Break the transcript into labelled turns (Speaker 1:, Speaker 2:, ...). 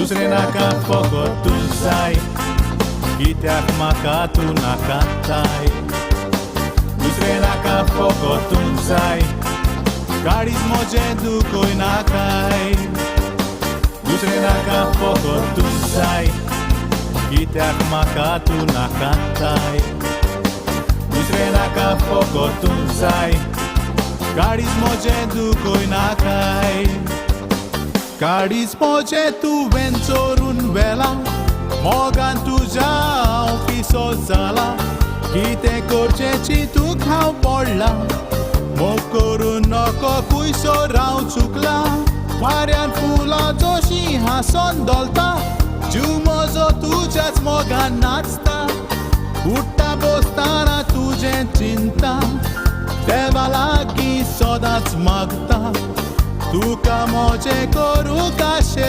Speaker 1: दुसरे नाका फकत तूं जाय कित्याक म्हाका तूं नाकाताय दुसरे नाका फकत तूं जाय काळीज म्हजें दुखोय नाकाय दुसरे नाका फकत तूं जाय कित्याक म्हाका तूं नाकाताय दुसरे नाका फकत तूं जाय काळीज म्हजें दुखोय नाकाय काळीज म्हजें तुवें चोरून व्हेला मोगान तुज्या हांव पिसो जाला कितें करचें चिंतूंक हांव पडला मोग करून नको कुयसो राव चुकला वाऱ्यान फुलां जशीं हांसोन दोलता जीव म्हजो तुज्याच मोगान नाचता उठ्ठा बसतना तुजें चिंता देवा लागीं सदांच मागता तुका म्हजें करूंक आशें